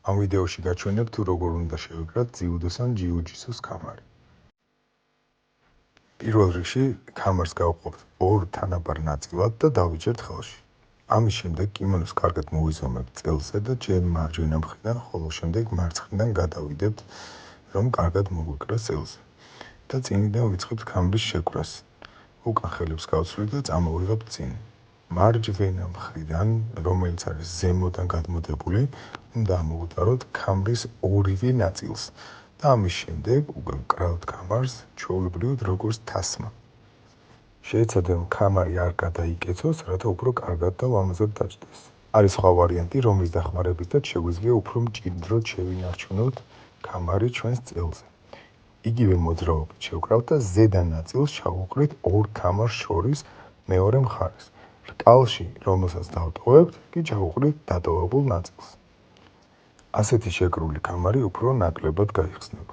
ამ ვიდეოში გაჩვენებ თუ როგორ უნდა შევეკრათ ძიუდოს ან ჯიუ-ჯიტსუს კამარი. პირველ რიგში კამარს გავყოფთ ორ თანაბარ ნაწილად და დავიჭერთ ხელში. ამის შემდეგ კიმონოს კარგად მოვიზომებთ წელზე და ჯერ მარჯვენა მხრიდან, ხოლო შემდეგ მარცხნიდან გადავიდებთ, რომ კარგად მოგვეკრას წელზე. და წინიდან ვიწყებთ კამარის შეკვრას. უკან ხელებს გავცვლით და წამოვიღებთ წინ. მარჯვენა მხრიდან, რომელიც არის ზემოდან გადმოდებული, უნდა ამოვუტაროთ კამარის ორივე ნაწილს და ამის შემდეგ უკვე ვკრავთ კამარს ჩვეულებრივად როგორც თასმა. შეეცადეთ რომ კამარი არ გადაიკეცოს, რათა უფრო კარგად და ლამაზად დაჯდეს. არის სხვა ვარიანტი, რომლის დახმარებითაც შეგვიძლია უფრო მჭიდროდ შევინარჩუნოთ კამარი ჩვენს წელზე. იგივე მოძრაობით შევკრავთ და ზედა ნაწილს ჩავუყრით ორ კამარს შორის მეორე მხარეს. რკალში, რომელსაც დავტოვებთ, კი ჩავუყრით დატოვებულ ნაწილს. ასეთი შეკრული კამარი უფრო ნაკლებად გაიხსნება.